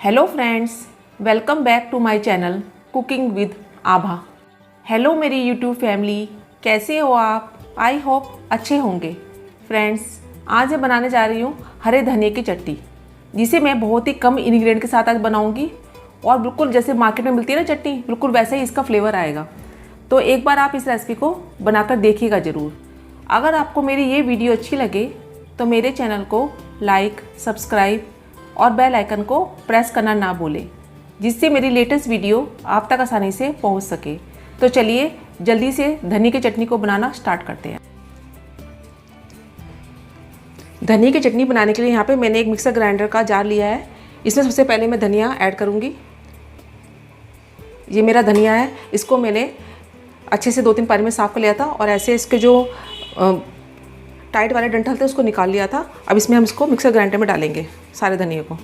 Hello friends, welcome back to my channel cooking with Abha. Hello मेरी YouTube family, कैसे हो आप? आई होप अच्छे होंगे। फ्रेंड्स, आज मैं बनाने जा रही हूँ हरे धनिए की चटनी, जिसे मैं बहुत ही कम इंग्रेडिएंट के साथ आज बनाऊँगी और बिल्कुल जैसे मार्केट में मिलती है ना चटनी, बिल्कुल वैसे ही इसका फ्लेवर आएगा। तो एक बार आप इस रेसिपी को बनाकर देखिएगा ज़रूर। अगर आपको मेरी ये वीडियो अच्छी लगे तो मेरे चैनल को लाइक, सब्सक्राइब और बेल आइकन को प्रेस करना ना भूलें, जिससे मेरी लेटेस्ट वीडियो आप तक आसानी से पहुंच सके। तो चलिए जल्दी से धनिए की चटनी को बनाना स्टार्ट करते हैं। धनिए की चटनी बनाने के लिए यहाँ पे मैंने एक मिक्सर ग्राइंडर का जार लिया है। इसमें सबसे पहले मैं धनिया ऐड करूँगी। ये मेरा धनिया है, इसको मैंने अच्छे से 2-3 पानी में साफ़ कर लिया था और ऐसे इसके जो टाइट वाले डंठल थे उसको निकाल लिया था। अब इसमें हम इसको मिक्सर ग्राइंडर में डालेंगे सारे धनिए को।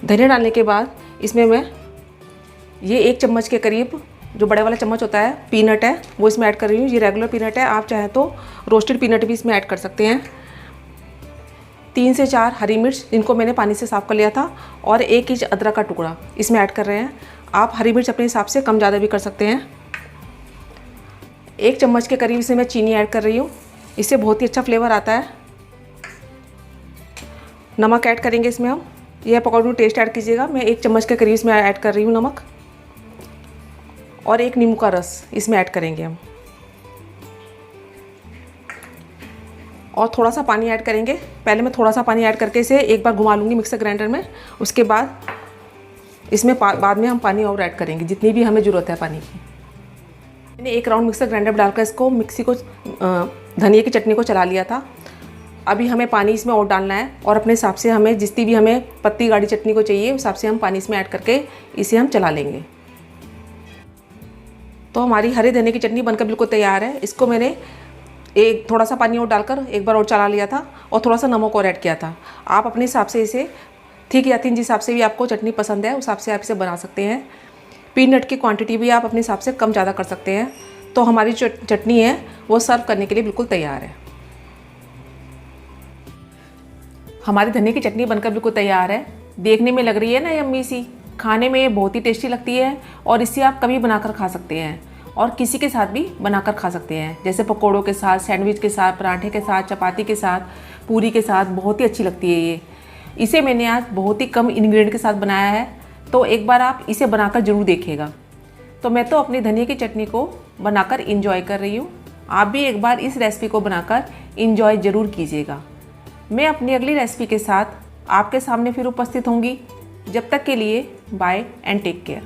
धनिया डालने के बाद इसमें मैं ये 1 चम्मच के करीब जो बड़े वाला चम्मच होता है पीनट है वो इसमें ऐड कर रही हूँ। ये रेगुलर पीनट है, आप चाहें तो रोस्टेड पीनट भी इसमें ऐड कर सकते हैं। 3 से 4 हरी मिर्च, इनको मैंने पानी से साफ़ कर लिया था, और 1 इंच अदरक का टुकड़ा इसमें ऐड कर रहे हैं। आप हरी मिर्च अपने हिसाब से कम ज़्यादा भी कर सकते हैं। 1 चम्मच के करीब इसमें मैं चीनी ऐड कर रही हूँ, इससे बहुत ही अच्छा फ्लेवर आता है। नमक ऐड करेंगे इसमें हम, यह अकॉर्डिंग टू टेस्ट ऐड कीजिएगा। मैं 1 चम्मच के करीब इसमें ऐड कर रही हूँ नमक, और 1 नींबू का रस इसमें ऐड करेंगे हम, और थोड़ा सा पानी ऐड करेंगे। पहले मैं थोड़ा सा पानी ऐड करके इसे एक बार घुमा लूँगी मिक्सर ग्राइंडर में। उसके बाद इसमें बाद में हम पानी और ऐड करेंगे जितनी भी हमें ज़रूरत है पानी की। मैंने 1 राउंड मिक्सर ग्राइंडर में डालकर इसको मिक्सी को धनिए की चटनी को चला लिया था। अभी हमें पानी इसमें और डालना है, और अपने हिसाब से हमें जितनी भी हमें पत्ती गाढ़ी चटनी को चाहिए उस हिसाब से हम पानी इसमें ऐड करके इसे हम चला लेंगे। तो हमारी हरे धनिए की चटनी बनकर बिल्कुल तैयार है। इसको मैंने थोड़ा सा पानी और डालकर एक बार और चला लिया था, और थोड़ा सा नमक और ऐड किया था। आप अपने हिसाब से इसे ठीक या थिन जिस हिसाब से भी आपको चटनी पसंद है उस हिसाब से आप इसे बना सकते हैं। पीनट की क्वांटिटी भी आप अपने हिसाब से कम ज़्यादा कर सकते हैं। तो हमारी चटनी है वो सर्व करने के लिए बिल्कुल तैयार है। हमारी धनिए की चटनी बनकर बिल्कुल तैयार है। देखने में लग रही है ना यम्मी सी, खाने में ये बहुत ही टेस्टी लगती है, और इसे आप कभी बनाकर खा सकते हैं और किसी के साथ भी बनाकर खा सकते हैं, जैसे पकोड़ों के साथ, सैंडविच के साथ, पराठे के साथ, चपाती के साथ, पूरी के साथ। बहुत ही अच्छी लगती है ये। इसे मैंने आज बहुत ही कम इंग्रेडिएंट के साथ बनाया है, तो एक बार आप इसे बनाकर ज़रूर देखिएगा। तो मैं तो अपनी धनिए की चटनी को बनाकर इंजॉय कर रही हूँ। आप भी एक बार इस रेसिपी को बनाकर इंजॉय ज़रूर कीजिएगा। मैं अपनी अगली रेसिपी के साथ आपके सामने फिर उपस्थित होंगी। जब तक के लिए बाय एंड टेक केयर।